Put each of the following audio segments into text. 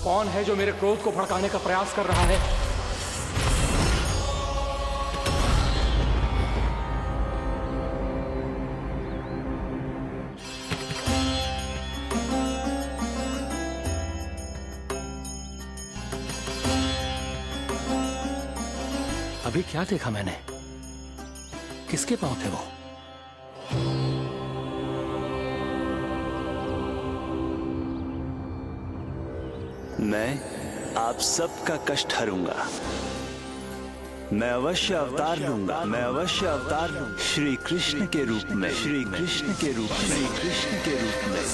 कौन है जो मेरे क्रोध को भड़काने का प्रयास कर रहा है? अभी क्या देखा मैंने? किसके पांव थे वो? मैं आप सबका कष्ट हरूंगा। मैं अवश्य अवतार लूंगा। मैं अवश्य अवतार लूंगा श्री कृष्ण के रूप में। श्री कृष्ण के रूप में। श्री कृष्ण के रूप में।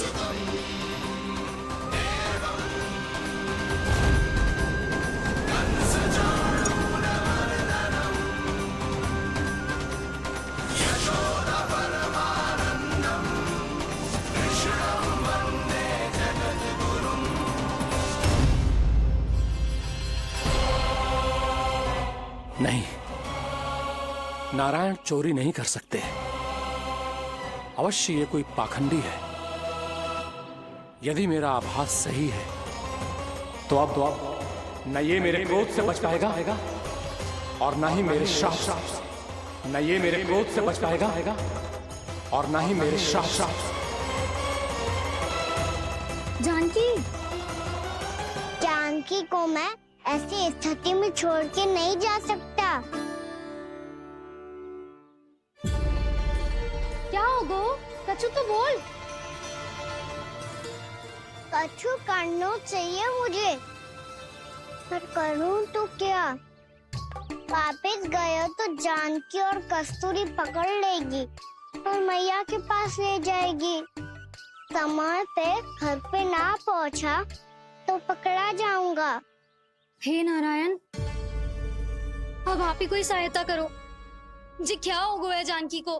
नहीं, नारायण चोरी नहीं कर सकते। अवश्य ये कोई पाखंडी है। यदि मेरा आभास सही है तो अब न ये मेरे क्रोध से बच पाएगा और न ही मेरे श्राप से। न ये मेरे क्रोध से बच पाएगा और न ही मेरे श्राप से। जानकी को मैं ऐसी स्थिति में छोड़ के नहीं जा सकता। क्या होगो? कछु तो बोल। कछु करना चाहिए मुझे, पर करूं तो क्या? वापस गया तो जानकी और कस्तूरी पकड़ लेगी और मैया के पास ले जाएगी। समय पे घर पे ना पहुंचा तो पकड़ा जाऊंगा। हे नारायण, अब आप ही कोई सहायता करो। जी क्या हो गया जानकी को?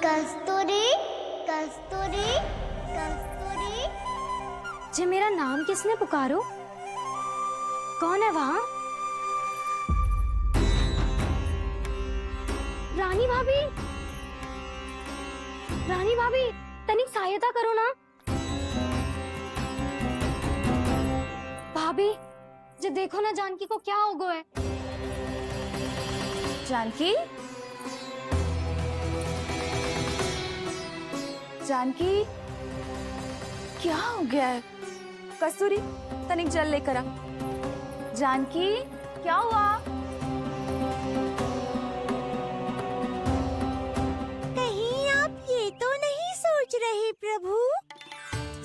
कस्तूरी, कस्तूरी, कस्तूरी। जी मेरा नाम किसने पुकारो? कौन है वहाँ? रानी भाभी, रानी भाभी, तनिक सहायता करो ना। भाभी, जी देखो ना जानकी को क्या हो गया है। जानकी, जानकी, क्या हो गया है? कस्तूरी, तनिक जल लेकर आ। जानकी, क्या हुआ? तो नहीं सोच रहे प्रभु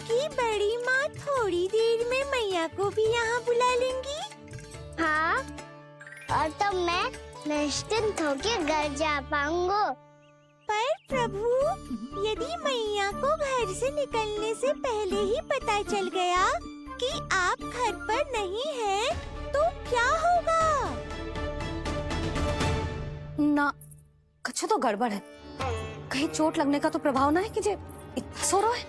कि बड़ी माँ थोड़ी देर में मैया को भी यहाँ बुला लेंगी? हाँ, और तब मैं निश्चिंत होकर घर जा पाऊंगा। पर प्रभु, यदि मैया को घर से निकलने से पहले ही पता चल गया कि आप घर पर नहीं हैं, तो क्या होगा? ना, कुछ तो गड़बड़ है। कहीं चोट लगने का तो प्रभाव ना है कि जे इतना सो रहा है।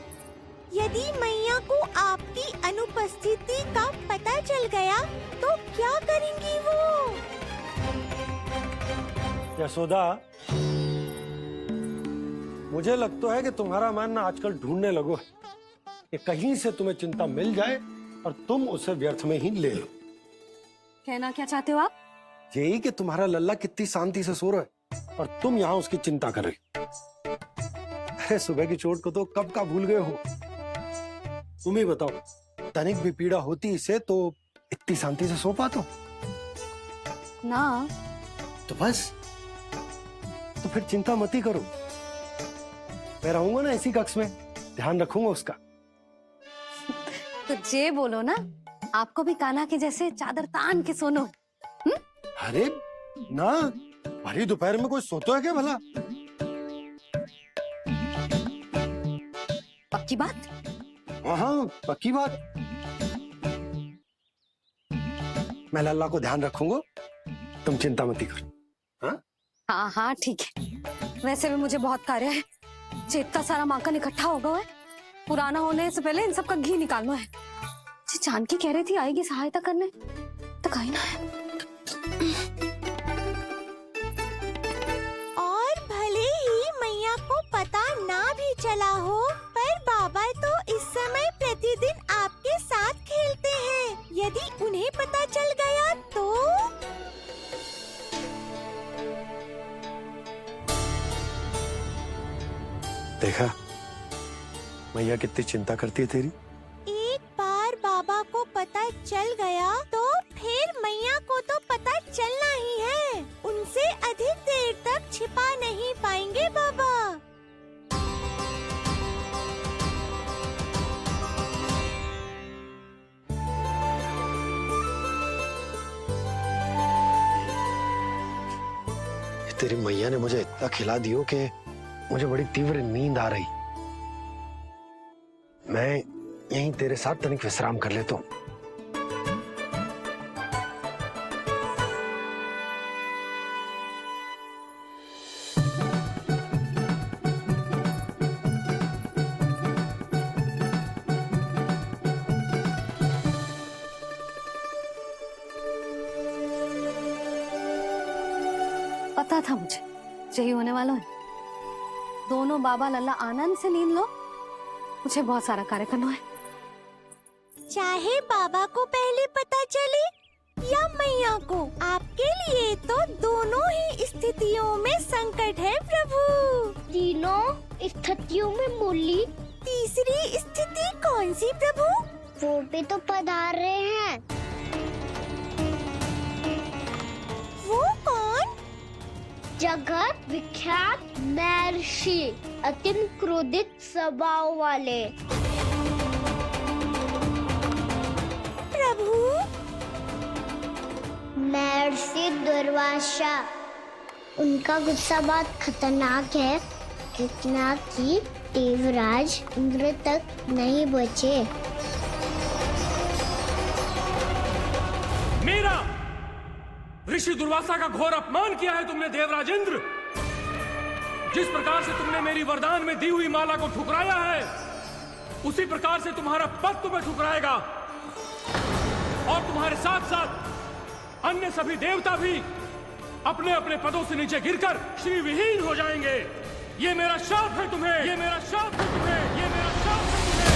यदि मैया को आपकी अनुपस्थिति का पता चल गया तो क्या करेंगी वो? यशोदा, मुझे लगता है कि तुम्हारा मन ना आजकल ढूंढने लगो है कि कहीं से तुम्हें चिंता मिल जाए और तुम उसे व्यर्थ में ही ले लो। कहना क्या चाहते हो आप? यही कि तुम्हारा लल्ला कितनी शांति से सो रहा है और तुम यहाँ उसकी चिंता कर रही। अरे सुबह की चोट को तो कब का भूल गए हो। तुम ही बताओ, तनिक भी पीड़ा होती इसे तो इतनी शांति से सो पाते हो? ना। तो बस, तो फिर चिंता मत ही करो। मैं रहूंगा ना इसी कक्ष में, ध्यान रखूंगा उसका। तो जे बोलो ना, आपको भी कान्हा के जैसे चादर तान के सोनो। अरे ना, भरी दोपहर में कोई सोता है क्या भला? पक्की बात? हाँ, पक्की बात। मैं लल्ला को ध्यान रखूंगा, तुम चिंता मत करो। हाँ हाँ हाँ ठीक है। वैसे भी मुझे बहुत कार्य है। इतना सारा माखन इकट्ठा होगा है, पुराना होने से पहले इन सब का घी निकालना है। जानकी कह रही थी आएगी सहायता करने, तो कहीं ना है। चला हो, पर बाबा तो इस समय प्रतिदिन आपके साथ खेलते हैं। यदि उन्हें पता चल गया तो? देखा मैया कितनी चिंता करती है तेरी। एक बार बाबा को पता चल गया तो फिर मैया को तो पता चलना ही है। उनसे अधिक देर तक छिपा नहीं पाएंगे बाबा। तेरी मैया ने मुझे इतना खिला दियो कि मुझे बड़ी तीव्र नींद आ रही। मैं यहीं तेरे साथ तनिक विश्राम कर लेता हूँ। पता था मुझे यही होने वाला है। दोनों बाबा लल्ला आनंद से नींद लो, मुझे बहुत सारा कार्य करना है। चाहे बाबा को पहले पता चले या मैया को, आपके लिए तो दोनों ही स्थितियों में संकट है प्रभु। तीनों स्थितियों में बोली, तीसरी स्थिति कौन सी प्रभु? वो भी तो पधार रहे हैं। वो कौन? जगत विख्यात महर्षि, अत्यंत क्रोधित स्वभाव वाले। प्रभु महर्षि दुर्वासा। उनका गुस्सा बहुत खतरनाक है, इतना कि देवराज इंद्र तक नहीं बचे। मेरा ऋषि दुर्वासा का घोर अपमान किया है तुमने देवराज इंद्र। जिस प्रकार से तुमने मेरी वरदान में दी हुई माला को ठुकराया है, उसी प्रकार से तुम्हारा पद तुम्हें ठुकराएगा, और तुम्हारे साथ साथ अन्य सभी देवता भी अपने अपने पदों से नीचे गिरकर श्री विहीन हो जाएंगे। ये मेरा शाप है तुम्हें, ये मेरा शाप है तुम्हें, ये मेरा शाप है तुम्हें।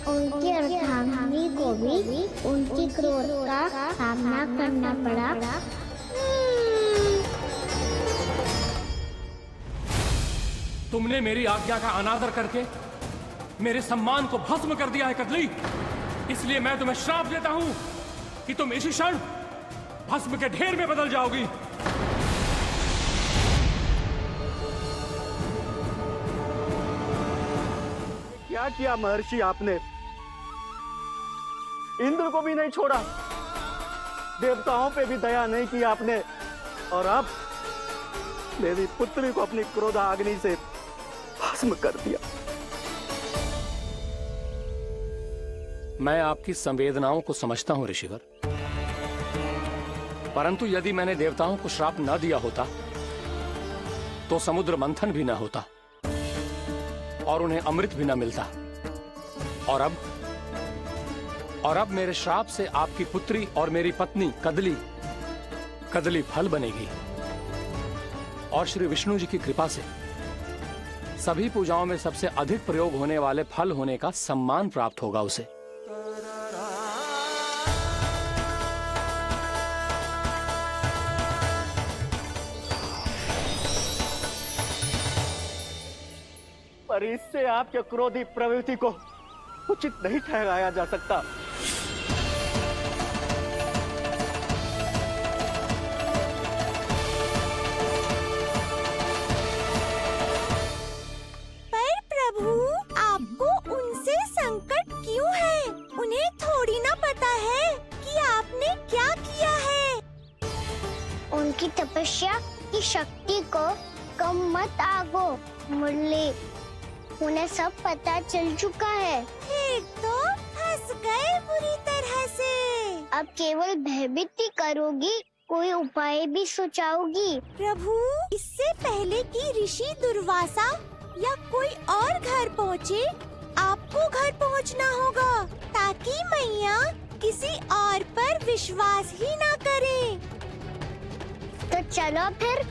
उनकी अर्धांगिनी को भी उनकी क्रोध का सामना करना पड़ा। तुमने मेरी आज्ञा का अनादर करके मेरे सम्मान को भस्म कर दिया है कदली। इसलिए मैं तुम्हें श्राप देता हूं कि तुम इसी क्षण भस्म के ढेर में बदल जाओगी। क्या किया महर्षि आपने? इंद्र को भी नहीं छोड़ा, देवताओं पे भी दया नहीं की आपने, और अब मेरी पुत्री को अपनी क्रोधाग्नि से भस्म कर दिया। मैं आपकी संवेदनाओं को समझता हूं ऋषिवर, परंतु यदि मैंने देवताओं को श्राप न दिया होता तो समुद्र मंथन भी न होता और उन्हें अमृत भी न मिलता। और अब मेरे श्राप से आपकी पुत्री और मेरी पत्नी कदली फल बनेगी, और श्री विष्णु जी की कृपा से सभी पूजाओं में सबसे अधिक प्रयोग होने वाले फल होने का सम्मान प्राप्त होगा उसे। पर इससे आपके क्रोधी प्रवृत्ति को उचित नहीं ठहराया जा सकता। पर प्रभु, आपको उनसे संकट क्यों है? उन्हें थोड़ी ना पता है कि आपने क्या किया है। उनकी तपस्या की शक्ति को कम मत आगो मुरली, उन्हें सब पता चल चुका है। फिर तो फंस गए बुरी तरह से। अब केवल भयभीत ही करोगी कोई उपाय भी सुझाओगी? प्रभु, इससे पहले कि ऋषि दुर्वासा या कोई और घर पहुँचे, आपको घर पहुँचना होगा ताकि मैया किसी और पर विश्वास ही ना करे। तो चलो फिर।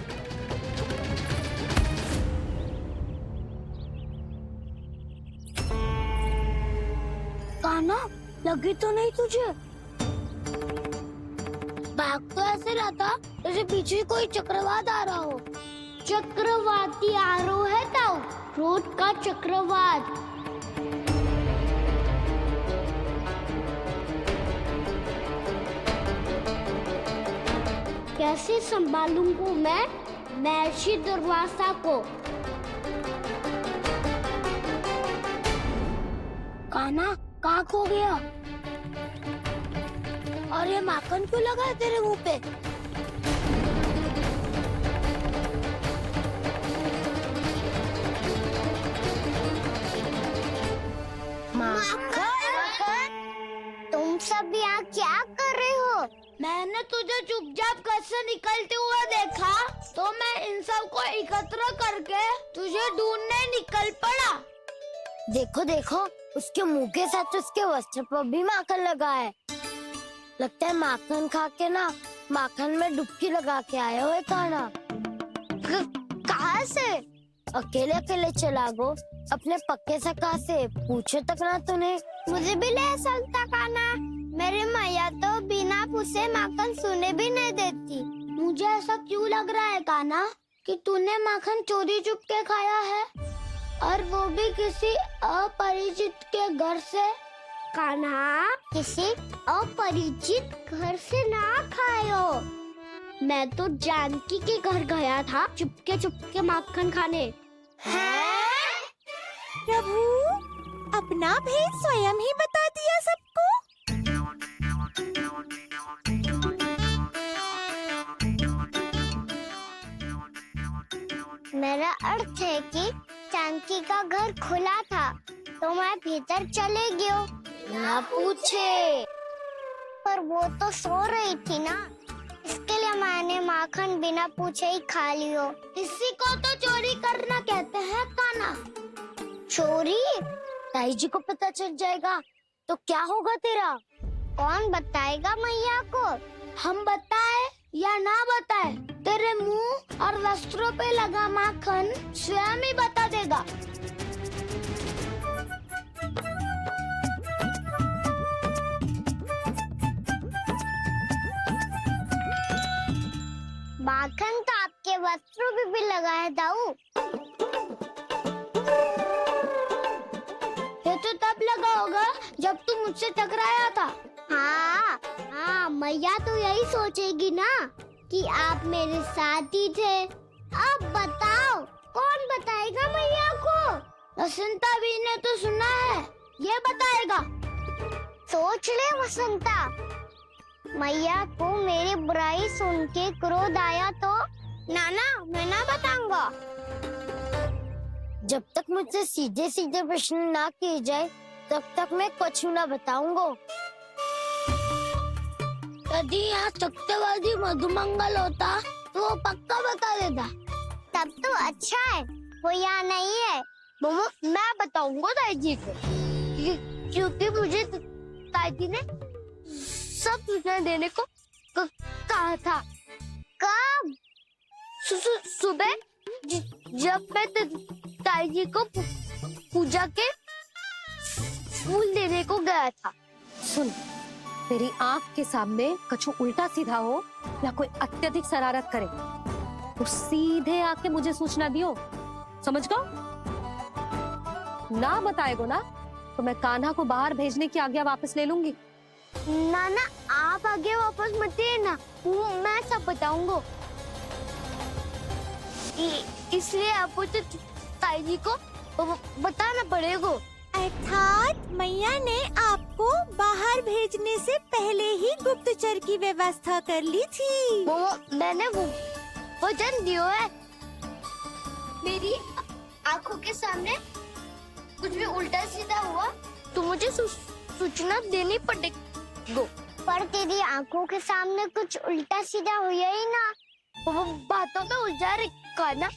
कान्हा, लगी तो नहीं तुझे? भाग तो ऐसे रहा था जैसे पीछे कोई चक्रवात आ रहा हो। चक्रवाती आरोह है ताऊ, क्रोध का चक्रवात। कैसे संभालूंगा मैं महर्षि दुर्वासा को? कान्हा, कहाँ खो गया? और ये माखन क्यों लगा है तेरे मुंह पे? माखन, तुम सब यहाँ क्या कर रहे हो? मैंने तुझे चुपचाप घर से निकलते हुए देखा, तो मैं इन सब को एकत्र करके तुझे ढूंढने निकल पड़ा। देखो देखो, उसके मुंह के साथ उसके वस्त्र पर भी माखन लगा है। लगता है माखन खा के ना माखन में डुबकी लगा के आए हुए कान्हा। कहाँ से? अकेले अकेले चला गो अपने पक्के सखा से, पूछे तक ना तूने। मुझे भी ले सकता कान्हा, मेरी मैया तो बिना पूछे माखन सुने भी नहीं देती। मुझे ऐसा क्यों लग रहा है कान्हा कि तूने माखन चोरी चुप के खाया है, और वो भी किसी अपरिचित के घर से? कान्हा, किसी अपरिचित घर से ना खायो। मैं तो जानकी के घर गया था चुपके माखन खाने। हैं? प्रभु, अपना भेद स्वयं ही बता दिया सबको। मेरा अर्थ है कि जानकी का घर खुला था, तो मैं भीतर चले गयो। ना पूछे, पर वो तो सो रही थी ना, इसके लिए मैंने माखन बिना पूछे ही खा लियो। इसी को तो चोरी करना कहते हैं कान्हा। चोरी? ताई जी को पता चल जाएगा तो क्या होगा तेरा? कौन बताएगा मैया को? हम बताए या ना बताए, तेरे मुंह और वस्त्रों पे लगा माखन स्वयं ही बता देगा। माखन तो आपके वस्त्रों पे भी लगा है दाऊ। ये तो तब लगा होगा जब तुम मुझसे टकराया था। हाँ, मैया तो यही सोचेगी ना कि आप मेरे साथ ही थे। अब बताओ, कौन बताएगा मैया को? वसंता भी ने तो सुना है, ये बताएगा। सोच ले वसंता, मैया को मेरी बुराई सुन के क्रोध आया तो? नाना, मैं ना बताऊंगा। जब तक मुझसे सीधे सीधे प्रश्न ना किए जाए, तब तक मैं कुछ ना बताऊंगा। यदि यहाँ सत्यवादी मधुमंगल होता तो वो पक्का बता देता। तब तो अच्छा है वो यहाँ नहीं है। मम्मा, मैं बताऊंगा ताई जी को, क्योंकि मुझे ताई जी ने सब सूचना देने को कहा था। कब? सुबह जब मैं ताई जी को पूजा के फूल देने को गया था। सुन, तेरी आंख के सामने कछु उल्टा सीधा हो या कोई अत्यधिक शरारत करे तो सीधे आके मुझे सूचना दियो, समझ गो? ना बताएगो ना तो मैं कान्हा को बाहर भेजने की आज्ञा वापस ले लूंगी। नाना, आप आगे वापस मत देना, मैं सब बताऊंगा। इसलिए आपको तो ताई जी को बताना पड़ेगा। अर्थात मैया ने आपको बाहर भेजने से पहले ही गुप्तचर की व्यवस्था कर ली थी। मैंने वो वचन दियो है। मेरी आंखों के सामने कुछ भी उल्टा सीधा हुआ तो मुझे सूचना देनी पड़ेगी। पर तेरी आंखों के सामने कुछ उल्टा सीधा हुआ ही ना। वो बातों पे उलझा रखा ना,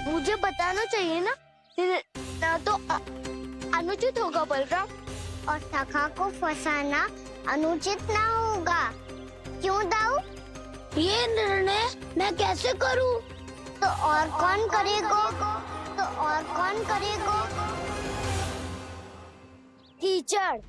मुझे बताना चाहिए ना, ना तो अनुचित होगा बलराम। और सखा को फंसाना अनुचित ना होगा, क्यों दाऊ? ये निर्णय मैं कैसे करूं? तो और कौन करेगा? तो और कौन करेगा? कीचड़।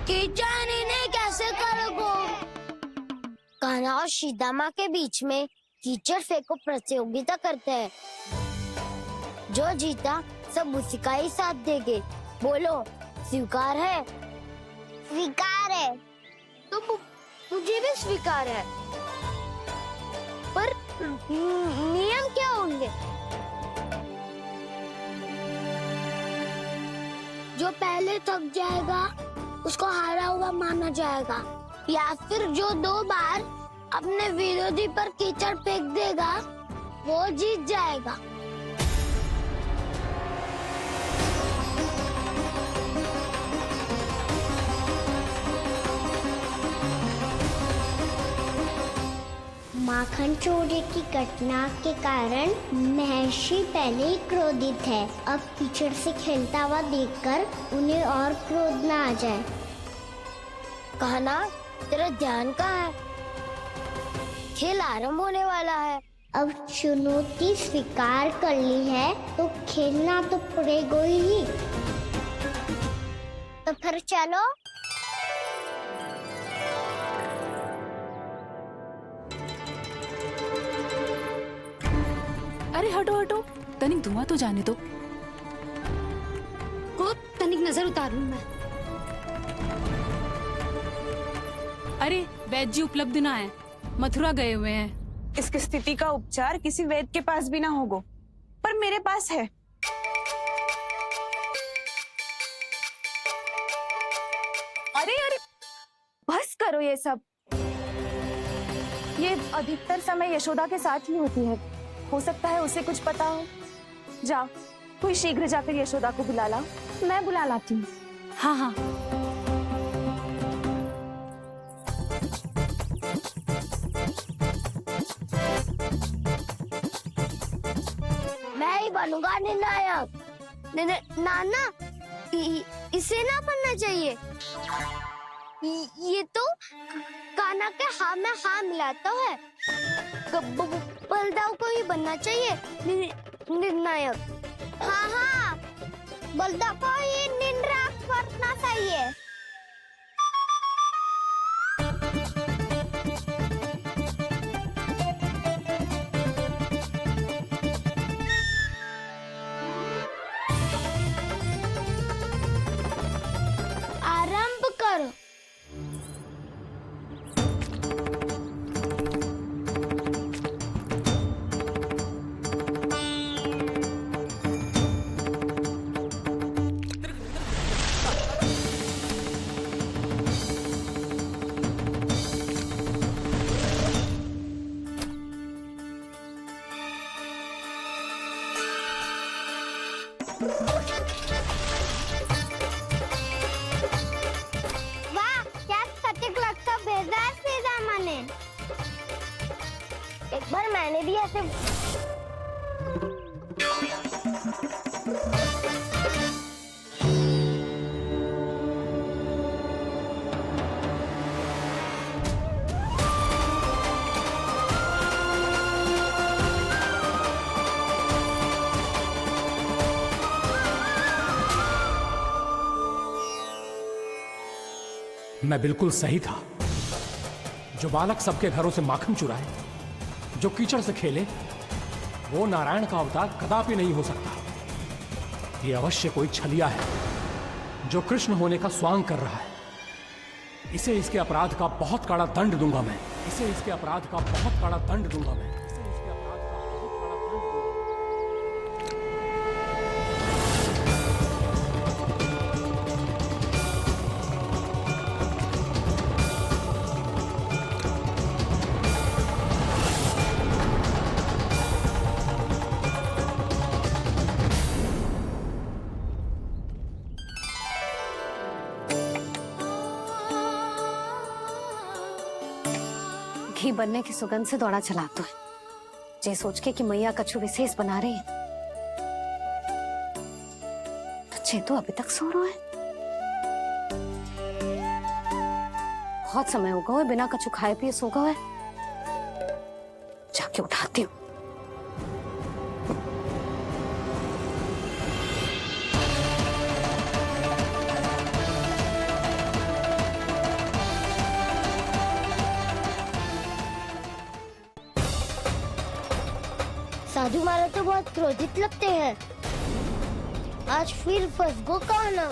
कीचड़ इन्हें कैसे करोगे? कान्हा और सीता माँ के बीच में कीचड़ फेंको प्रतियोगिता करते हैं। जो जीता सब उसी का ही साथ देंगे। बोलो, स्वीकार है? स्वीकार है। तो मुझे भी स्वीकार है, पर नियम क्या होंगे? जो पहले थक जाएगा उसको हारा हुआ माना जाएगा, या फिर जो 2 बार अपने विरोधी पर कीचड़ फेंक देगा वो जीत जाएगा। माखन चोरी की घटना के कारण महर्षि पहले ही क्रोधित है। अब कीचड़ से खेलता हुआ देखकर उन्हें और क्रोध न आ जाए। कहना, तेरा ध्यान कहाँ है? खेल आरंभ होने वाला है। अब चुनौती स्वीकार कर ली है तो खेलना तो पड़ेगा ही। तो फिर चलो। अरे हटो हटो, तनिक धुआं तो जाने दो। को तनिक नजर उतार लूं मैं। अरे वैद्य जी उपलब्ध ना है, मथुरा गए हुए हैं। इसकी स्थिति का उपचार किसी वैद्य के पास भी ना होगा, पर मेरे पास है। अरे अरे, बस करो ये सब। ये अधिकतर समय यशोदा के साथ ही होती है। हो सकता है उसे कुछ पता हो। जाओ, कोई शीघ्र जाकर यशोदा को बुला लाओ। मैं बुला लाती हूँ। हाँ हाँ। मैं ही बनूंगा निर्णायक। नाना, इसे ना बनना चाहिए। ये तो कान्हा के हाँ में हाँ मिलाता है। बलदाव को ही बनना चाहिए निर्णायक। हाँ हाँ, बलदाव को ही निर्णायक बनना चाहिए। आरंभ करो। वाह, क्या सटीक लगता बेजार सीधा माने। एक बार मैंने भी ऐसे मैं बिल्कुल सही था। जो बालक सबके घरों से माखन चुराए, जो कीचड़ से खेले, वो नारायण का अवतार कदापि नहीं हो सकता। ये अवश्य कोई छलिया है जो कृष्ण होने का स्वांग कर रहा है। इसे इसके अपराध का बहुत कड़ा दंड दूंगा मैं। इसे इसके अपराध का बहुत कड़ा दंड दूंगा मैं। इसे इसके अपराध का बहुत कड़ा दंड दूंगा। बनने की सुगंध से दौड़ा चला तो है, जे सोच के कि मैया कछु विशेष बना रही है। बच्चे तो अभी तक सो रहे हैं। बहुत समय हो गया है बिना कछु खाए पिए सो गए। जाके उठाती हूँ। साधु महाराज तो बहुत क्रोधित लगते हैं। आज फिर फंस गो कहा ना।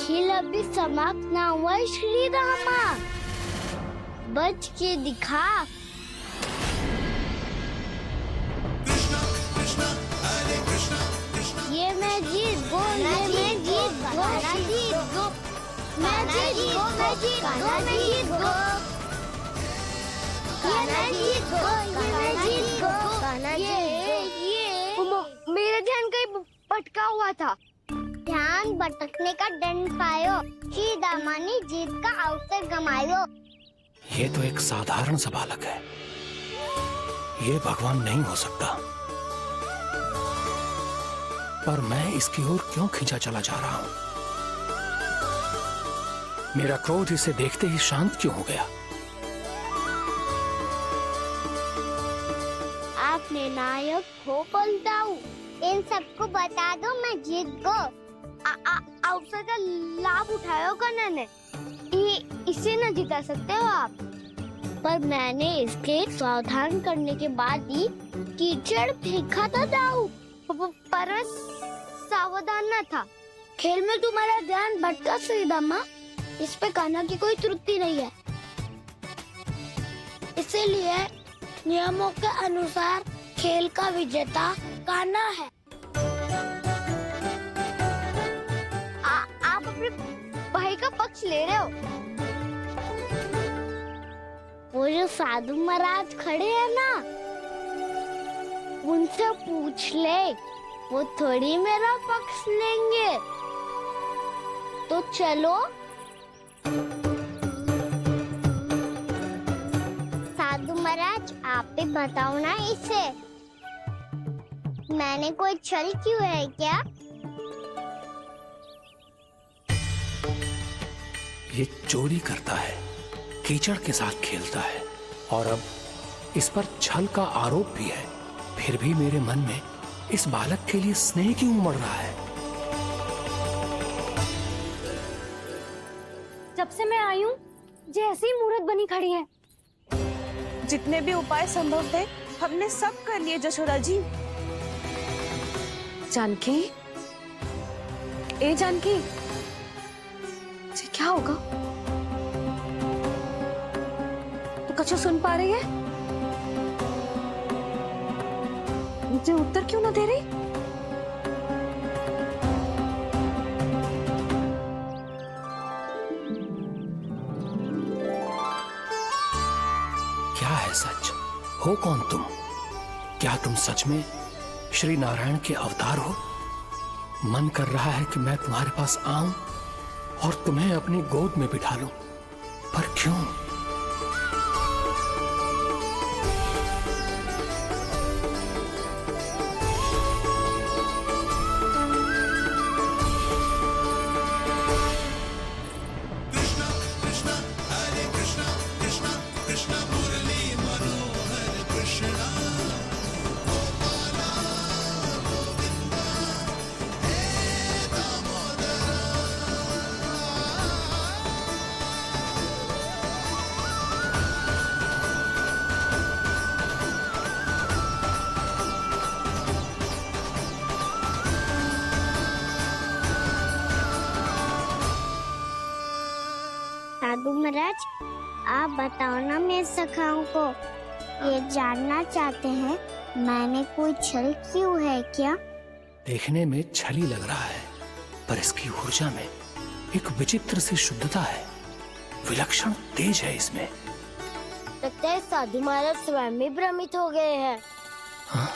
खेल अभी समाप्त ना हुआ श्री रामा, बच के दिखा। ये मैं जीत गो, ये मैं जीत गो, जीत गो, मैं जीत गो, मैं जीत गो, मैं जीत गो, ये मैं जीत गो, ये मैं जीत गो, ये मेरा ध्यान कहीं भटका हुआ था। ध्यान भटकने का दंड पायो, श्री दामानी जीत का अवसर गमायो। ये तो एक साधारण सा बालक है, ये भगवान नहीं हो सकता। पर मैं इसकी ओर क्यों खींचा चला जा रहा हूं? मेरा क्रोध इसे देखते ही शांत क्यों हो गया? आपने नायक हो पलटाऊ, इन सबको बता दो मैं जीत गो। अवसर का लाभ उठायो कन्या ने, इसे न जिता सकते हो आप। पर मैंने इसके सावधान करने के बाद ही कीचड़ फेंका था दाऊ, पर सावधान न था। खेल में तुम्हारा ध्यान भटका श्रीदामा, इस पे कान्हा की कोई त्रुटि नहीं है। इसीलिए नियमों के अनुसार खेल का विजेता कान्हा है। आप अपने भाई का पक्ष ले रहे हो। वो जो साधु महाराज खड़े हैं ना, उनसे पूछ ले, वो थोड़ी मेरा पक्ष लेंगे। तो चलो। साधु महाराज आप भी बताओ ना इसे, मैंने कोई छल क्यों है क्या? ये चोरी करता है, कीचड़ के साथ खेलता है और अब इस पर छल का आरोप भी है। फिर भी मेरे मन में इस बालक के लिए स्नेह क्यों उमड़ रहा है? जब से मैं आई हूँ जैसी ही मूर्त बनी खड़ी है। जितने भी उपाय संभव थे हमने सब कर लिए जशोदा जी। जानकी, ए जानकी, ये क्या होगा? तू कछु सुन पा रही है? मुझे उत्तर क्यों ना दे रही? क्या है सच? हो कौन तुम? क्या तुम सच में श्री नारायण के अवतार हो? मन कर रहा है कि मैं तुम्हारे पास आऊं और तुम्हें अपनी गोद में बिठा लूं, पर क्यों? साधु महाराज आप बताओ ना मेरे सखाओं को, ये जानना चाहते हैं मैंने कोई छल क्यों है क्या? देखने में छली लग रहा है, पर इसकी ऊर्जा में एक विचित्र सी शुद्धता है, विलक्षण तेज है इसमें। लगता है साधु महाराज स्वयं भी भ्रमित हो गए हैं। हाँ?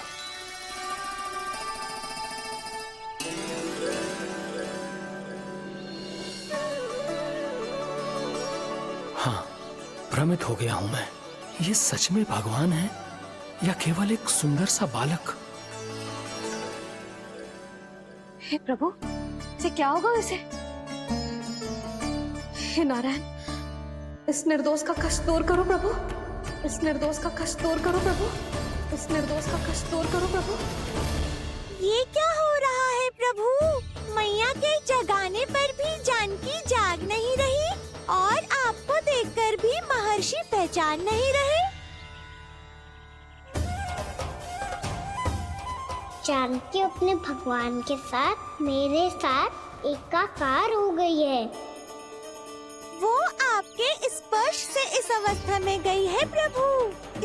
हाँ, भ्रमित हो गया हूं मैं। ये सच में भगवान है या केवल एक सुंदर सा बालक? हे प्रभु, ये क्या होगा इसे? हे नारायण, इस निर्दोष का कष्ट दूर करो प्रभु, इस निर्दोष का कष्ट दूर करो प्रभु, इस निर्दोष का कष्ट दूर करो प्रभु। ये क्या हो रहा है प्रभु? मैया के जगाने पर भी जानकी जाग नहीं रही और आपको देखकर भी महर्षि पहचान नहीं रहे। जानकी अपने भगवान के साथ मेरे साथ एकाकार हो गई है। वो आपके स्पर्श से इस अवस्था में गई है प्रभु।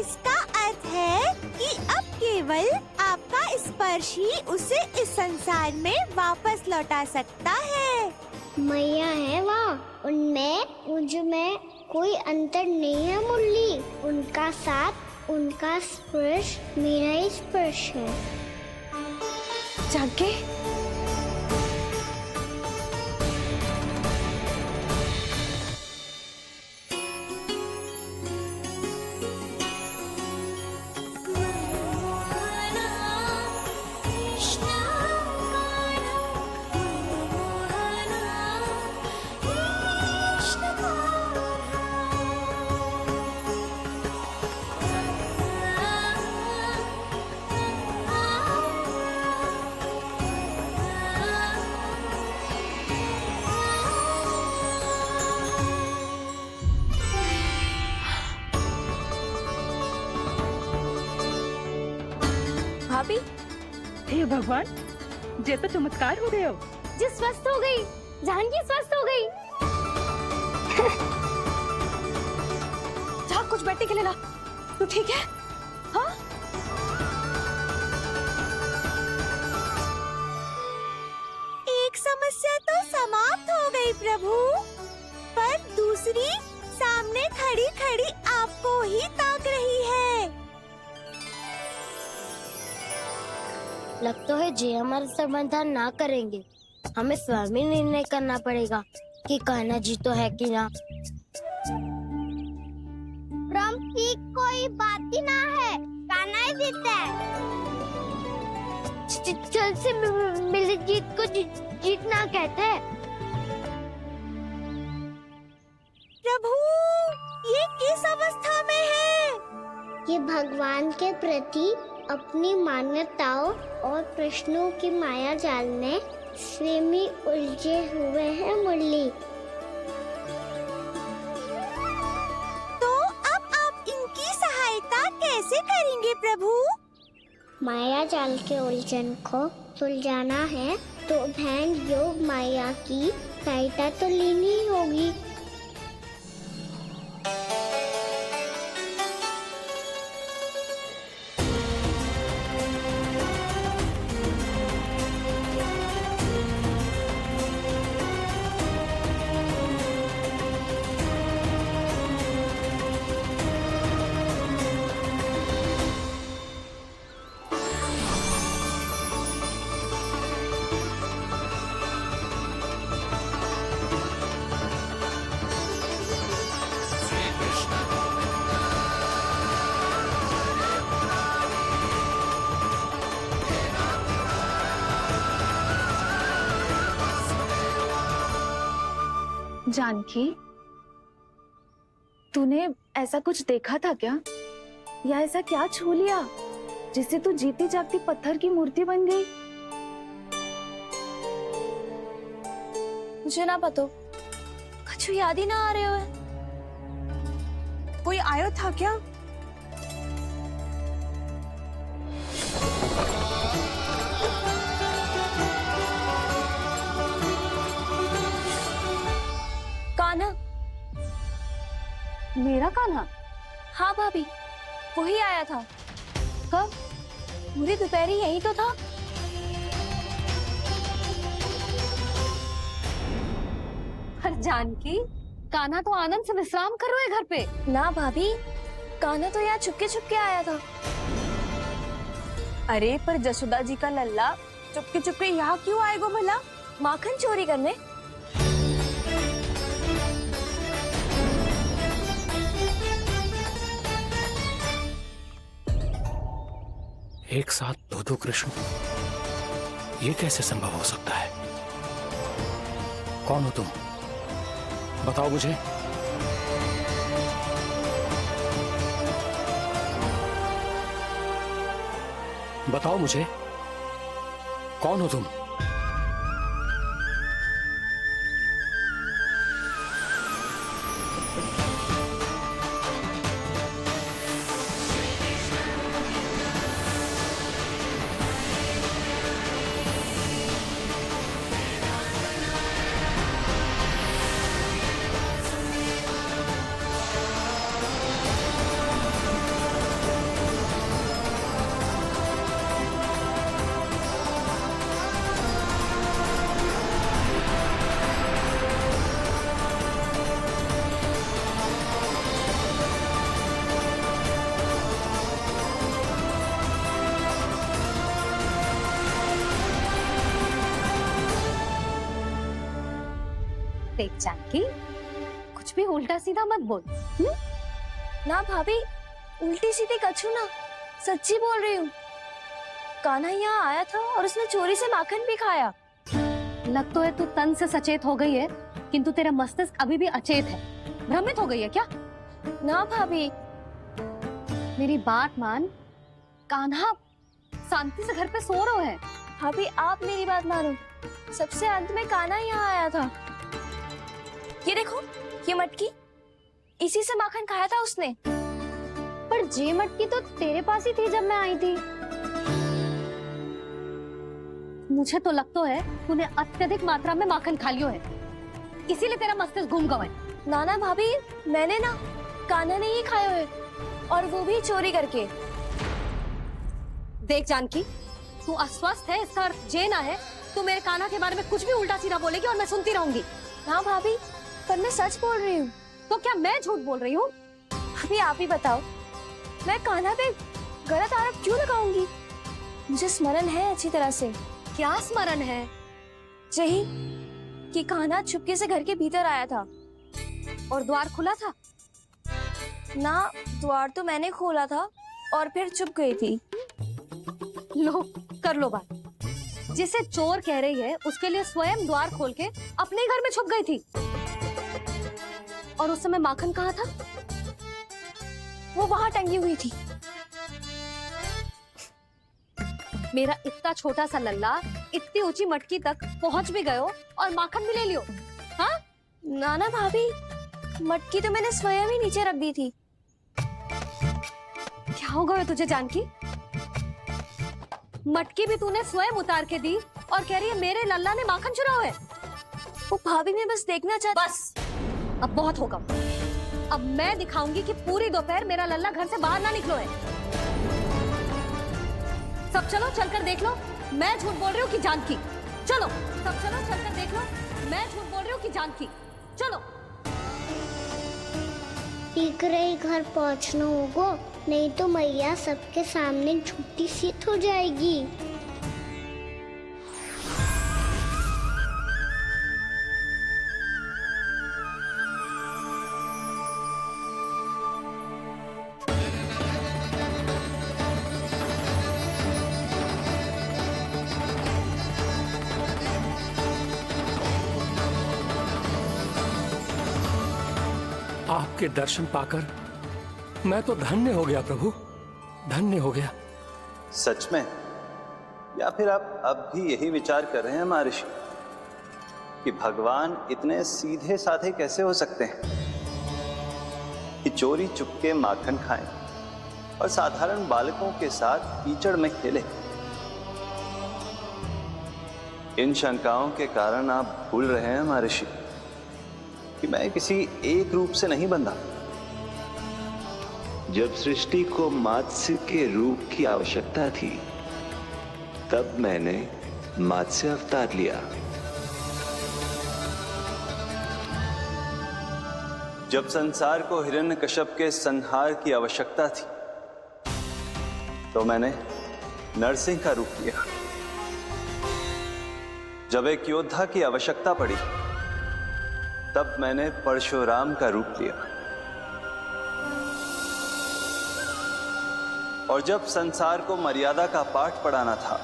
इसका अर्थ है कि अब केवल आपका स्पर्श ही उसे इस संसार में वापस लौटा सकता है। मैया है वहाँ, उनमें मुझ में कोई अंतर नहीं है मुरली। उनका साथ, उनका स्पर्श मेरा ही स्पर्श है। जानकी, भाभी, हे भगवान, जे तो चमत्कार हो गए हो। जी स्वस्थ हो गई, जानकी स्वस्थ हो गई। जा कुछ बैठने के लिए ला। तू ठीक है? हाँ? एक समस्या तो समाप्त हो गई प्रभु, पर दूसरी सामने खड़ी खड़ी आपको ही ताक रही है। लगता है जी हमारा समाधान ना करेंगे। हमें स्वयं ही निर्णय करना पड़ेगा कि कान्हा जी तो है कि ना। ब्रह्म की कोई बात ही ना है, कान्हा ही जीतता है। चल से मिली जीत को जीतना कहते हैं। प्रभु, ये किस अवस्था में है? ये भगवान के प्रति अपनी मान्यताओं और प्रश्नों की माया जाल में स्वयं ही उलझे हुए हैं मुरली। तो अब आप इनकी सहायता कैसे करेंगे प्रभु? माया जाल के उलझन को सुलझाना है तो ध्यान योग माया की सहायता तो लेनी ही होगी। जानकी, तूने ऐसा कुछ देखा था क्या? या ऐसा क्या छू लिया जिससे तू जीती जागती पत्थर की मूर्ति बन गई? मुझे ना पता, कुछ याद ही ना आ रहे हो। कोई आयो था क्या? मेरा कान्हा? हाँ भाभी, वही आया था। कब? पूरी दोपहर यही तो था। पर जानकी, कान्हा तो आनंद से विश्राम कर रहे घर पे। ना भाभी, कान्हा तो यहाँ चुपके चुपके आया था। अरे पर जसोदा जी का लल्ला चुपके चुपके यहाँ क्यों आएगा भला? माखन चोरी करने? एक साथ दो कृष्ण, ये कैसे संभव हो सकता है? कौन हो तुम? बताओ मुझे। बताओ मुझे, कौन हो तुम? देख जानकी, कुछ भी उल्टा सीधा मत बोल। ना भाभी, उल्टी सीधी कछू ना, सच्ची बोल रही हूँ। कान्हा यहाँ आया था और उसने चोरी से माखन भी खाया। लग तो है तू तन से सचेत हो गई है, किंतु तेरा मस्तिष्क अभी भी अचेत है। भ्रमित हो गई है क्या? ना भाभी। मेरी बात मान, कान्हा शांति से घर पे सो रहा है। भाभी आप मेरी बात मानो, सबसे अंत में कान्हा यहाँ आया था। ये देखो, ये मटकी, इसी से माखन खाया था उसने। पर जे मटकी तो तेरे पास ही थी जब मैं आई थी। मुझे तो लगता है तूने अत्यधिक मात्रा में माखन खा लियो है, इसीलिए तेरा मस्तिष्क घूम गया है। नाना भाभी, मैंने ना, कान्हा ने ही खाया है, और वो भी चोरी करके। देख जानकी, तू अस्वस्थ है, इसका अर्थ जे ना है तू मेरे कान्हा के बारे में कुछ भी उल्टा सीधा बोलेगी और मैं सुनती रहूंगी। हाँ भाभी, पर मैं सच बोल रही हूँ। तो क्या मैं झूठ बोल रही हूँ? अभी आप ही बताओ, मैं कान्हा पे गलत आरोप क्यों लगाऊंगी? मुझे स्मरण है अच्छी तरह से। क्या स्मरण है? यही कि कान्हा चुपके से घर के भीतर आया था। और द्वार खुला था? ना, द्वार तो मैंने खोला था और फिर चुप गई थी। लो, कर लो बात। जिसे चोर कह रही है उसके लिए स्वयं द्वार खोल के अपने घर में छुप गई थी। और उस समय माखन कहाँ था? वो वहां टंगी हुई थी। मेरा इतना छोटा सा लल्ला इतनी ऊंची मटकी तक पहुंच भी गयो और माखन भी ले लियो। हाँ? नाना भाभी, मटकी तो मैंने स्वयं ही नीचे रख दी थी। क्या हो गया तुझे जानकी? मटकी भी तूने स्वयं उतार के दी और कह रही है मेरे लल्ला ने माखन चुराया है। वो भाभी मैं बस देखना चाहती। बस, अब बहुत होगा। अब मैं दिखाऊंगी कि पूरी दोपहर मेरा लल्ला घर से बाहर ना निकलो है। सब चलो, चलकर देख लो मैं झूठ बोल रही हूँ कि जानकी। चलो सब चलो, चलकर देख लो मैं झूठ बोल रही हूँ कि जानकी। चलो। शीघ्र ही घर पहुंचना होगा, नहीं तो मैया सबके सामने झूठी सिद्ध हो जाएगी। आपके दर्शन पाकर मैं तो धन्य हो गया प्रभु, धन्य हो गया। सच में? या फिर आप अब भी यही विचार कर रहे हैं महर्षि कि भगवान इतने सीधे साधे कैसे हो सकते हैं कि चोरी चुपके माखन खाएं और साधारण बालकों के साथ कीचड़ में खेले? इन शंकाओं के कारण आप भूल रहे हैं महर्षि कि मैं किसी एक रूप से नहीं बंधा। जब सृष्टि को मत्स्य के रूप की आवश्यकता थी, तब मैंने मत्स्य अवतार लिया। जब संसार को हिरण्यकश्यप के संहार की आवश्यकता थी, तो मैंने नरसिंह का रूप लिया। जब एक योद्धा की आवश्यकता पड़ी, तब मैंने परशुराम का रूप लिया। और जब संसार को मर्यादा का पाठ पढ़ाना था,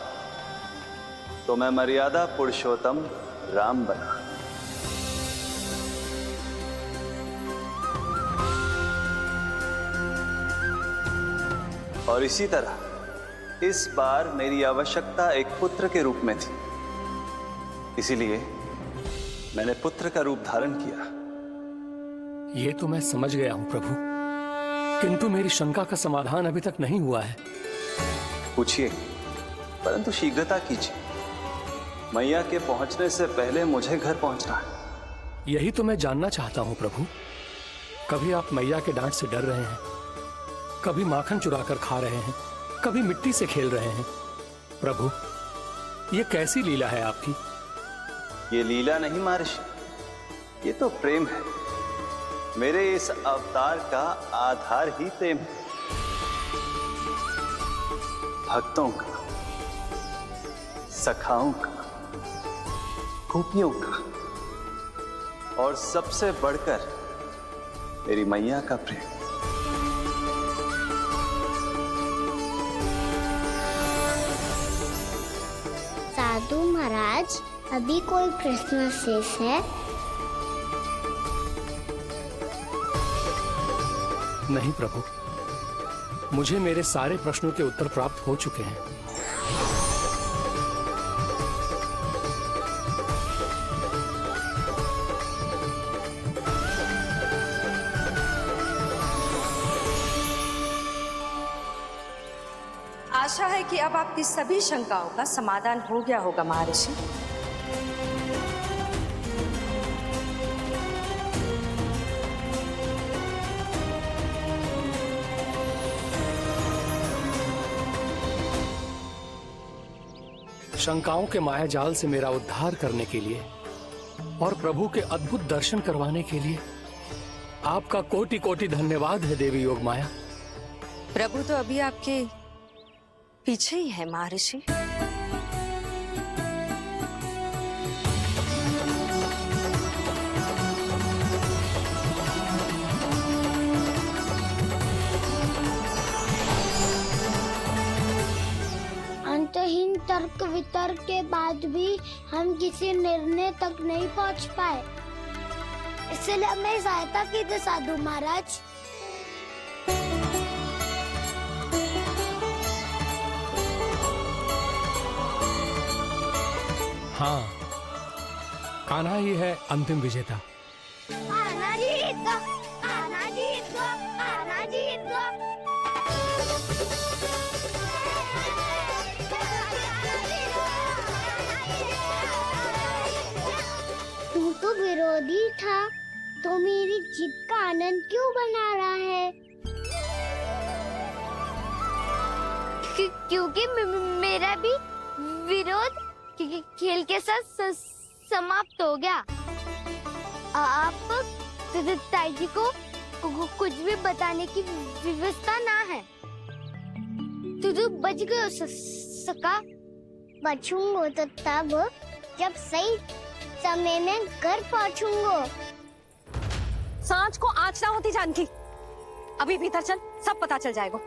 तो मैं मर्यादा पुरुषोत्तम राम बना। और इसी तरह इस बार मेरी आवश्यकता एक पुत्र के रूप में थी, इसीलिए मैंने पुत्र का रूप धारण किया। ये तो मैं समझ गया हूं प्रभु, किंतु मेरी शंका का समाधान अभी तक नहीं हुआ है। पूछिए, परंतु शीघ्रता कीजिए। मैया के पहुंचने से पहले मुझे घर पहुंचना है। यही तो मैं जानना चाहता हूं प्रभु। कभी आप मैया के डांट से डर रहे हैं, कभी माखन चुराकर खा रहे हैं, कभी मिट्टी से खेल रहे हैं। प्रभु, ये कैसी लीला है आपकी? ये लीला नहीं महर्षि, ये तो प्रेम है। मेरे इस अवतार का आधार ही प्रेम है। भक्तों का, सखाओं का, गोपियों का, और सबसे बढ़कर मेरी मैया का प्रेम। साधु महाराज, अभी कोई प्रश्न शेष है? नहीं प्रभु, मुझे मेरे सारे प्रश्नों के उत्तर प्राप्त हो चुके हैं। आशा है कि अब आपकी सभी शंकाओं का समाधान हो गया होगा महर्षि। शंकाओं के मायाजाल से मेरा उद्धार करने के लिए और प्रभु के अद्भुत दर्शन करवाने के लिए आपका कोटि कोटि धन्यवाद है देवी योगमाया। प्रभु तो अभी आपके पीछे ही है महर्षि। अंतहीन तर्क वितर्क के बाद भी हम किसी निर्णय तक नहीं पहुंच पाए, इसलिए हमें सहायता कीजिए साधु महाराज। हाँ, कान्हा ही है अंतिम विजेता। आना जीत गो, आना जीत गो, आना जीत गो। तू तो विरोधी था, तो मेरी जीत का आनंद क्यों बना रहा है? क्योंकि मेरा भी विरोध खेल के साथ समाप्त हो गया। आप ताई को कुछ भी बताने की व्यवस्था ना है। तू बच गयो सका। बचूंगो तो तब जब सही समय में घर पहुंचूंगो। सांच को आँच ना होती जानकी, अभी भीतर चल, सब पता चल जाएगा।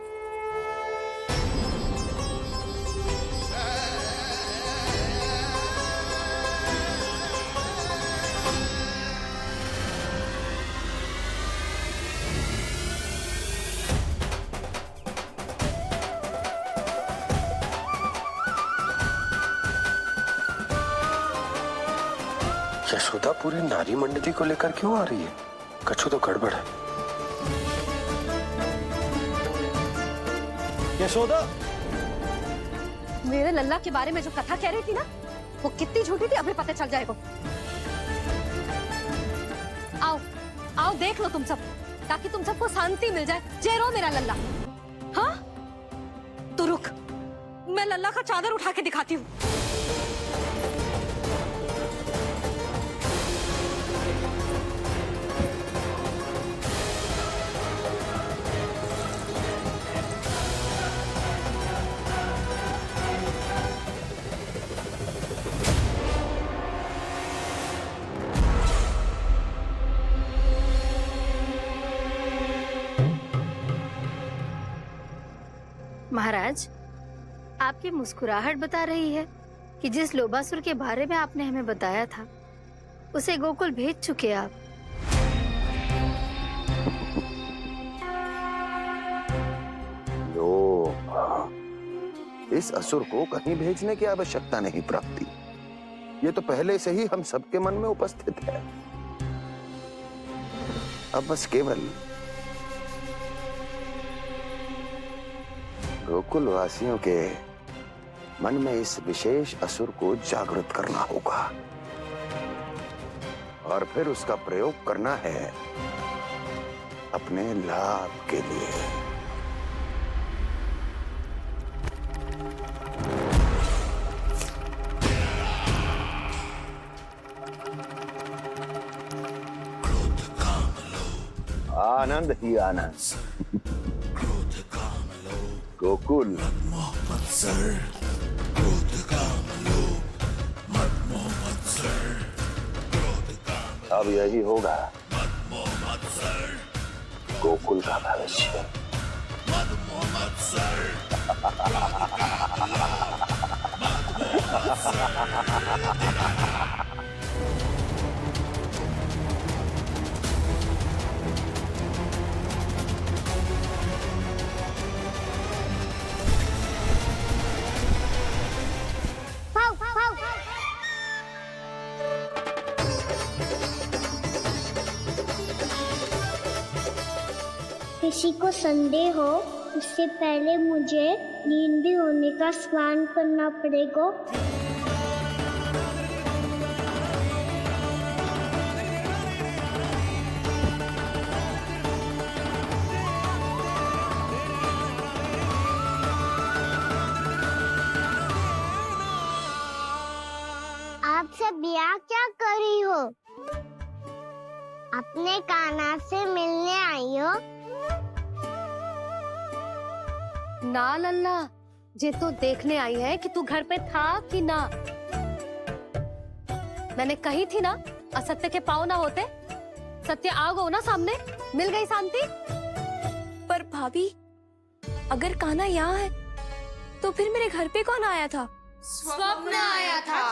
यशोदा पूरी नारी मंडली को लेकर क्यों आ रही है? कछु तो गड़बड़ है। यशोदा, मेरे लल्ला के बारे में जो कथा कह रही थी ना, वो कितनी झूठी थी अभी पता चल जाएगा। आओ आओ देख लो तुम सब, ताकि तुम सबको शांति मिल जाए। जय रो मेरा लल्ला। हाँ तो रुक, मैं लल्ला का चादर उठा के दिखाती हूँ। महाराज, आपकी मुस्कुराहट बता रही है कि जिस लोबासुर के बारे में आपने हमें बताया था उसे गोकुल भेज चुके आप। इस असुर को कहीं भेजने की आवश्यकता नहीं प्राप्ति। ये तो पहले से ही हम सबके मन में उपस्थित है। अब बस केवल गोकुल वासियों के मन में इस विशेष असुर को जागृत करना होगा और फिर उसका प्रयोग करना है अपने लाभ के लिए। आनंद ही आनंद। गोकुल अब यही होगा गोकुल का भविष्य। किसी को संदेह हो उससे पहले मुझे नींद भी होने का स्नान करना पड़ेगा। आप सब यहाँ क्या कर रही हो? अपने कान्हा से मिलने आई हो? ना लल्ला, जे तो देखने आई है कि तू घर पे था कि ना। मैंने कही थी ना, असत्य के पांव ना होते। सत्य आ गो ना सामने, मिल गई शांति। पर भाभी, अगर कान्हा यहाँ है तो फिर मेरे घर पे कौन आया था? स्वप्न आया था।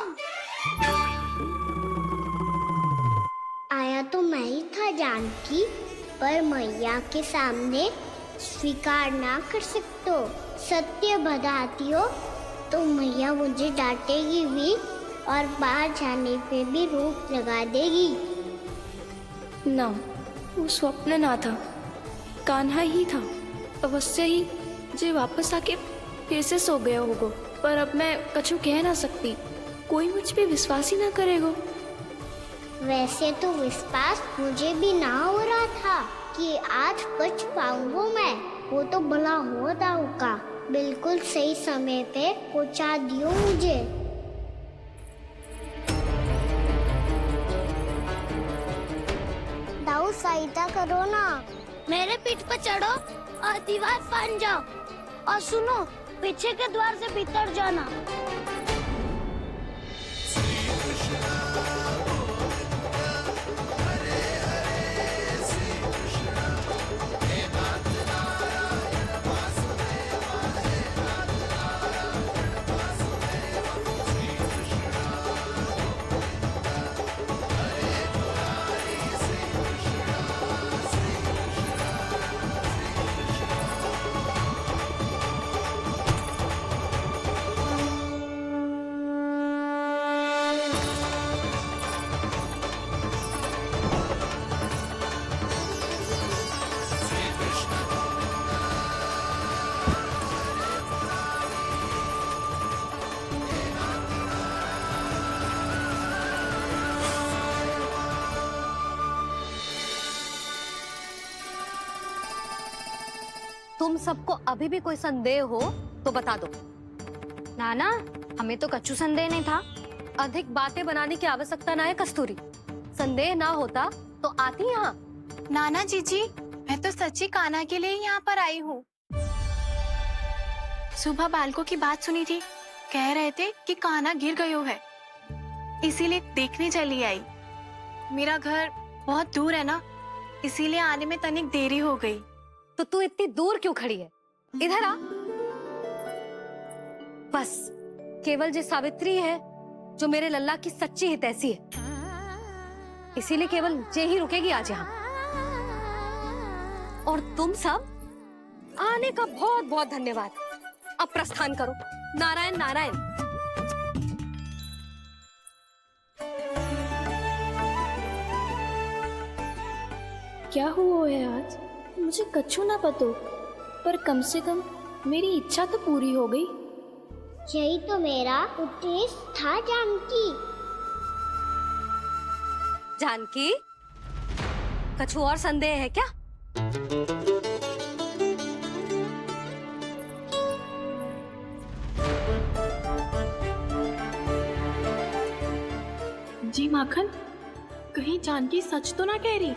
आया तो मैं ही था जानकी, पर मैया के सामने स्वीकार ना कर सकते हो। सत्य बताती हो तो मैया मुझे डांटेगी भी और बाहर जाने पे भी रोक लगा देगी। ना, वो स्वप्न ना था, कान्हा ही था। अवश्य ही जे वापस आके फिर से सो गया होगा। पर अब मैं कछु कह ना सकती, कोई मुझ पे विश्वास ही ना करेगा। वैसे तो विश्वास मुझे भी ना हो रहा था कि आज बच पाऊंगा मैं। वो तो भला हो दाऊ का बिल्कुल सही समय पे पहुंचा दियो मुझे। दाऊ सहायता करो ना, मेरे पीठ पर चढ़ो और दीवार फाड़ जाओ। और सुनो, पीछे के द्वार से भीतर जाना। तुम सबको अभी भी कोई संदेह हो तो बता दो। नाना, हमें तो कच्चू संदेह नहीं था। अधिक बातें बनाने की आवश्यकता ना है कस्तूरी। संदेह ना होता तो आती यहाँ। नाना जीजी, मैं तो सच्ची कान्हा के लिए यहाँ पर आई हूँ। सुबह बालकों की बात सुनी थी, कह रहे थे कि कान्हा गिर गयो है, इसीलिए देखने चली आई। मेरा घर बहुत दूर है ना, इसीलिए आने में तनिक देरी हो गई। तो तू इतनी दूर क्यों खड़ी है? इधर आ। बस केवल जे सावित्री है जो मेरे लल्ला की सच्ची हितैषी है, इसीलिए केवल जे ही रुकेगी आज यहाँ। और तुम सब आने का बहुत बहुत धन्यवाद। अब प्रस्थान करो। नारायण नारायण। क्या हुआ है आज? मुझे कछु ना पतो, पर कम से कम मेरी इच्छा तो पूरी हो गई। यही तो मेरा उद्देश्य था जानकी। जानकी, कछु और संदेह है क्या? जी माखन, कहीं जानकी सच तो ना कह रही?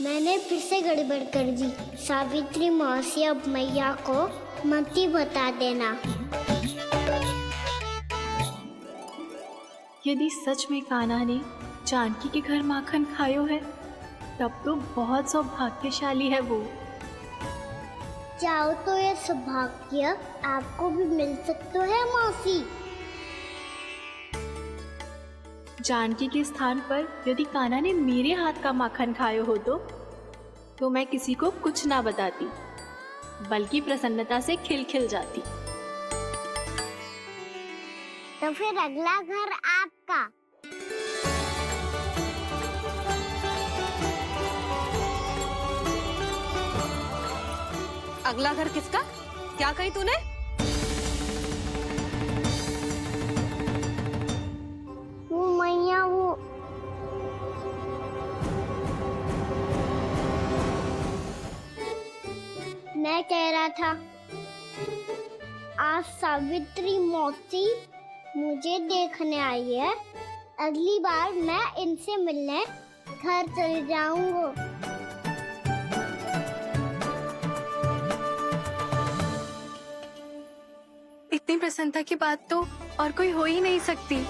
मैंने फिर से गड़बड़ कर दी। सावित्री मौसी अब मैया को मत ही बता देना। यदि सच में कान्हा ने जानकी के घर माखन खायो है, तब तो बहुत सौभाग्यशाली है वो। चाहो तो ये सौभाग्य आपको भी मिल सकता है मौसी। जानकी के स्थान पर यदि कान्हा ने मेरे हाथ का माखन खायो हो तो मैं किसी को कुछ ना बताती, बल्कि प्रसन्नता से खिलखिल जाती। तो फिर अगला घर आपका। अगला घर किसका? क्या कही तूने? वो मैया, वो मैं कह रहा था, आज सावित्री मौसी मुझे देखने आई है। अगली बार मैं इनसे मिलने घर चले जाऊंगा। इतनी प्रसन्नता की बात तो और कोई हो ही नहीं सकती।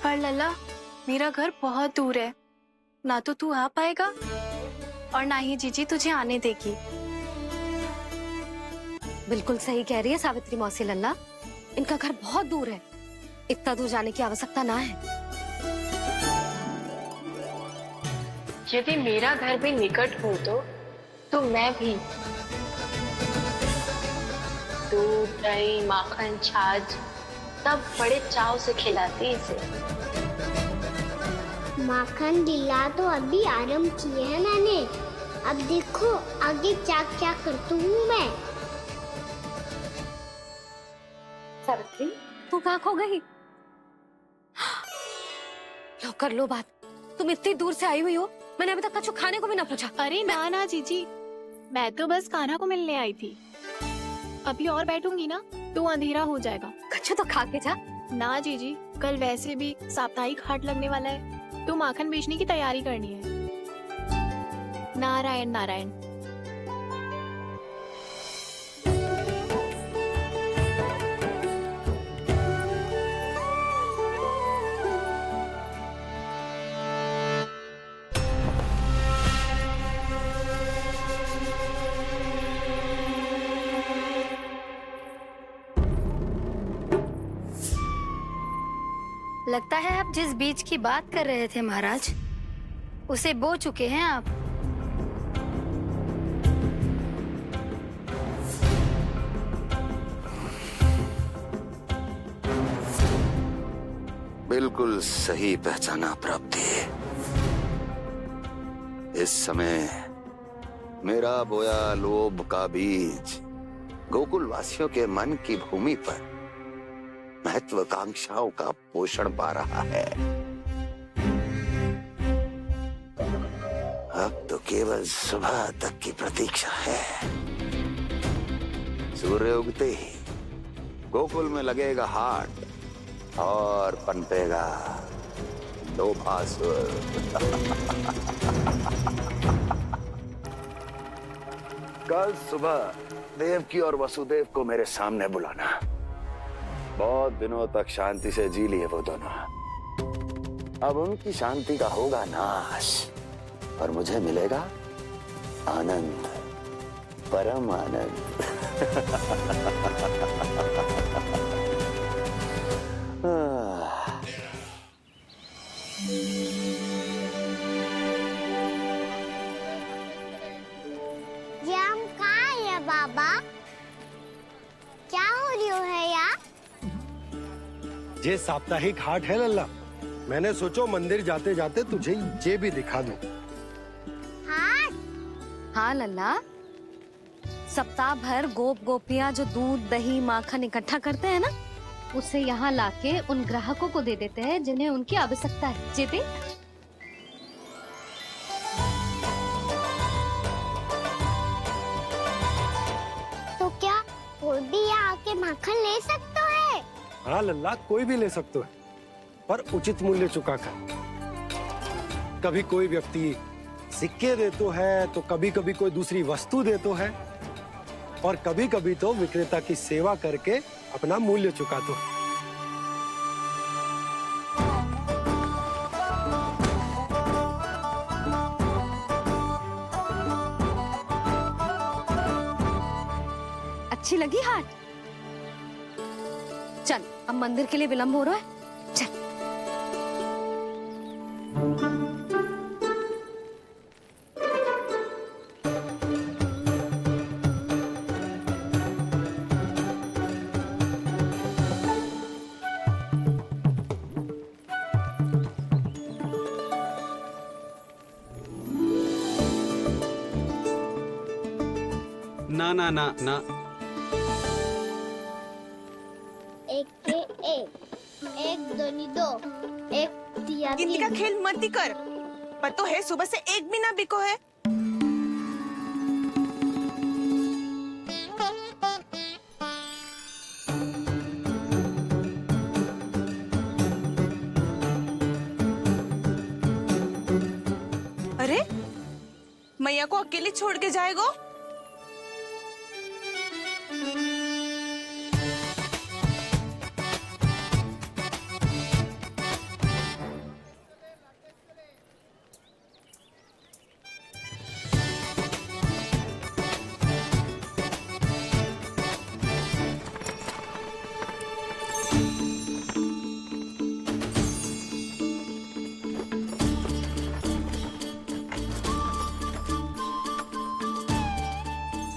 पर लल्ला, मेरा घर बहुत दूर है, ना तो तू आ पाएगा और ना ही जीजी तुझे आने देगी। बिल्कुल सही कह रही है सावित्री मौसी लल्ला, इनका घर बहुत दूर है, इतना दूर जाने की आवश्यकता ना है। यदि मेरा घर भी निकट हो तो मैं भी दूध, दही, माखन, छाछ सब बड़े चाव से खिलाती इसे। माखन लीला तो अभी आरंभ किए है मैंने, अब देखो आगे क्या क्या करती हूँ मैं। सावित्री, तू कहाँ खो गई? लो कर लो बात। तुम इतनी दूर से आई हुई हो, मैंने अभी तक कुछ खाने को भी ना पूछा। अरे ना ना जीजी, मैं तो बस कान्हा को मिलने आई थी। अभी और बैठूंगी ना तो अंधेरा हो जाएगा। कच्छु तो खा के जा। ना जीजी, कल वैसे भी साप्ताहिक हाट लगने वाला है, तो माखन बेचने की तैयारी करनी है। नारायण नारायण। लगता है आप जिस बीज की बात कर रहे थे महाराज, उसे बो चुके हैं आप। बिल्कुल सही पहचाना प्राप्ति। इस समय मेरा बोया लोभ का बीज गोकुल वासियों के मन की भूमि पर महत्वाकांक्षाओं का पोषण पा रहा है। अब तो केवल सुबह तक की प्रतीक्षा है। सूर्य उगते ही गोकुल में लगेगा हाट और पनपेगा लोभासुर। कल सुबह देवकी और वसुदेव को मेरे सामने बुलाना। बहुत दिनों तक शांति से जी लिए वो दोनों, अब उनकी शांति का होगा नाश और मुझे मिलेगा आनंद, परम आनंद। ये हम कहाँ है बाबा? क्या हो रही है यार? ये साप्ताहिक हाट है लल्ला। मैंने सोचो मंदिर जाते जाते तुझे ये भी दिखा दूं। हाट? हाँ लल्ला, सप्ताह भर गोप गोपियाँ जो दूध दही माखन इकट्ठा करते हैं ना, उसे यहाँ लाके उन ग्राहकों को दे देते हैं जिन्हें उनकी आवश्यकता है। जेपी, तो क्या कोई भी यहाँ आके माखन ले सकता है? हाँ लल्ला, कोई भी ले सकते है, पर उचित मूल्य चुका कर। कभी कोई व्यक्ति सिक्के देतो है, तो कभी कभी कोई दूसरी वस्तु देतो है, और कभी कभी तो विक्रेता की सेवा करके अपना मूल्य चुकातो है। अच्छी लगी हाट? चल, अब मंदिर के लिए विलंब हो रहा है, चल। ना ना ना ना, एक के एक दोनी दो, एक दिया गिनती का खेल मत ही कर। पतो है सुबह से एक भी ना बिको है। अरे मैया को अकेले छोड़ के जाएगो?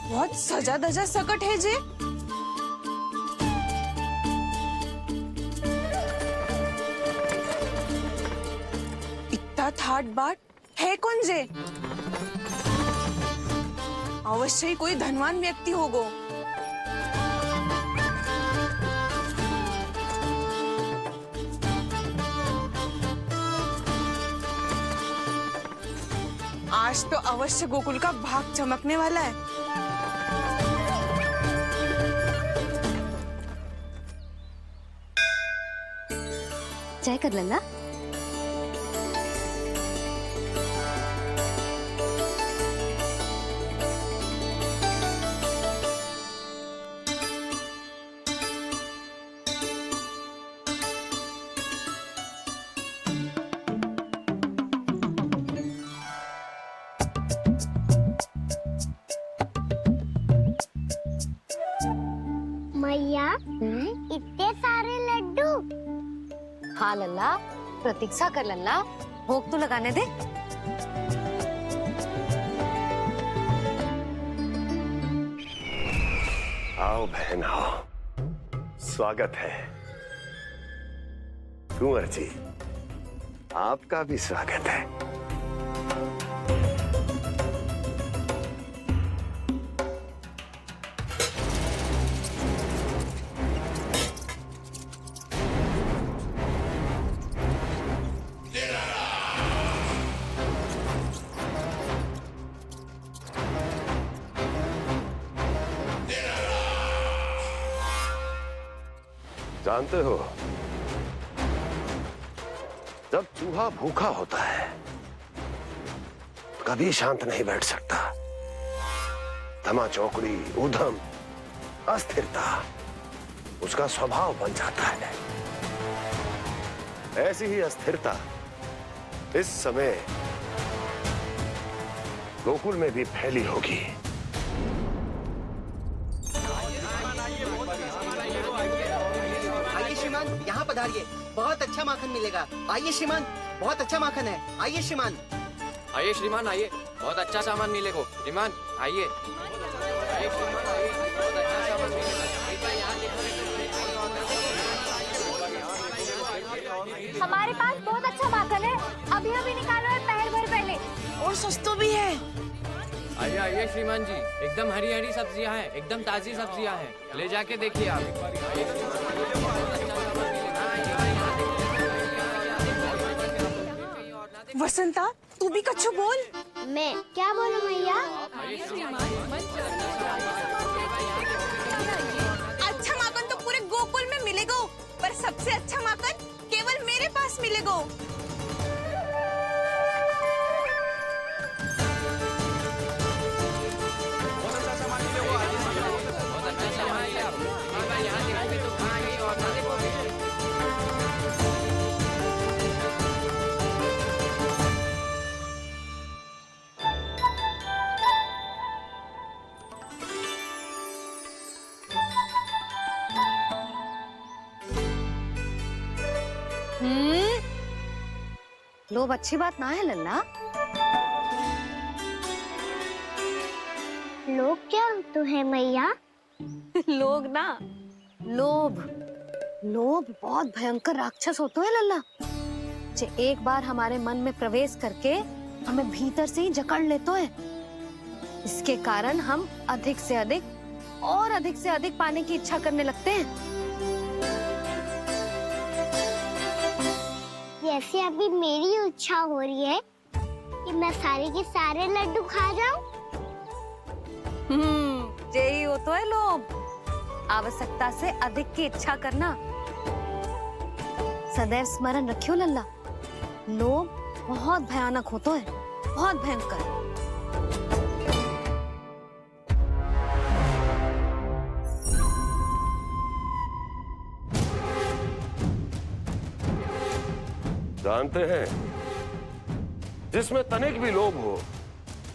बहुत सजा धजा सकट है जे। इतना थाट बाट है कौन जे? अवश्य ही कोई धनवान व्यक्ति होगो। आज तो अवश्य गोकुल का भाग चमकने वाला है। जय कर लल्ला। मैया, इतने सारे लड्डू। हाँ लल्ला, प्रतीक्षा कर लल्ला, भोग तो लगाने दे। आओ बहन आओ, स्वागत है। कुंवर जी, आपका भी स्वागत है। जानते हो, जब चूहा भूखा होता है कभी शांत नहीं बैठ सकता। धमा चौकड़ी, उधम, अस्थिरता उसका स्वभाव बन जाता है। ऐसी ही अस्थिरता इस समय गोकुल में भी फैली होगी। आइए श्रीमान, यहाँ पधारिए, बहुत अच्छा माखन मिलेगा। आइए श्रीमान, बहुत अच्छा माखन है। आइए श्रीमान। आइए श्रीमान, आइए, बहुत अच्छा सामान मिलेगा। श्रीमान आइए, आइए श्रीमान, आइए, बहुत अच्छा सामान मिलेगा। हमारे पास बहुत अच्छा माखन है, अभी अभी निकालो है, पहर भर पहले, और सस्ता भी है। आइए आइए श्रीमान जी, एकदम हरी हरी सब्जियां हैं, एकदम ताजी सब्जियां हैं, ले जाके देखिए आप। वसंता, तू भी कछु बोल। मैं क्या बोलूं मैया? अच्छा माखन तो पूरे गोकुल में मिलेगा, पर सबसे अच्छा माखन केवल मेरे पास मिलेगा। लोभ अच्छी बात ना है लल्ला। लोग क्या तो है मैया? लोग ना, लोभ। लोभ बहुत भयंकर राक्षस होता है लल्ला, जो एक बार हमारे मन में प्रवेश करके हमें भीतर से ही जकड़ लेते है। इसके कारण हम अधिक से अधिक और अधिक से अधिक पाने की इच्छा करने लगते हैं। जैसे अभी मेरी इच्छा हो रही है कि मैं सारे के सारे लड्डू खा जाऊं। यही होता है लोभ, आवश्यकता से अधिक की इच्छा करना। सदैव स्मरण रखियो लल्ला, लोभ बहुत भयानक होता है, बहुत भयंकर। जानते हैं, जिसमें तनिक भी लोभ हो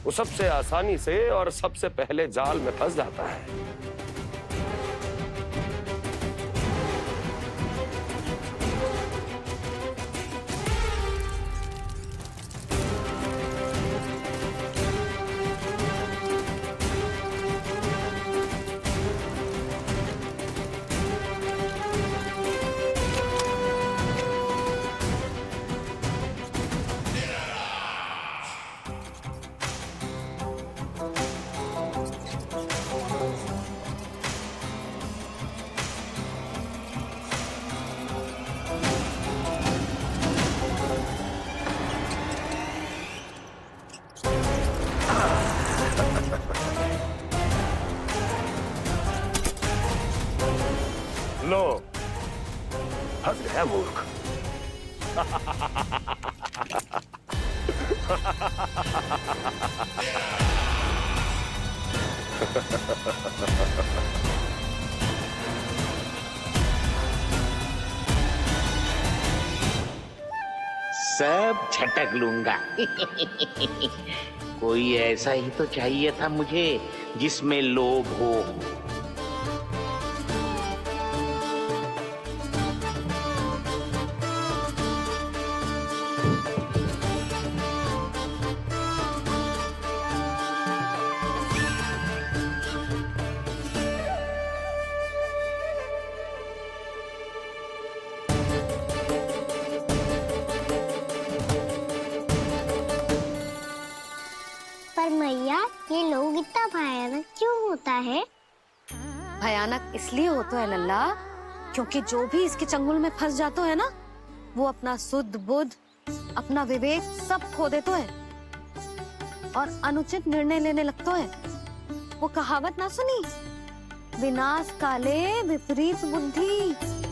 वो सबसे आसानी से और सबसे पहले जाल में फंस जाता है। लो, फंस गया मूर्ख। सब झटक लूंगा। कोई ऐसा ही तो चाहिए था मुझे जिसमें लोभ हो। पर मैया, ये लोग इतना भयानक क्यों होता है? भयानक इसलिए होता है लल्ला, क्योंकि जो भी इसके चंगुल में फंस जाता है ना, वो अपना शुद्ध बुद्ध, अपना विवेक सब खो देता है और अनुचित निर्णय लेने लगता है। वो कहावत ना सुनी, विनाश काले विपरीत बुद्धि।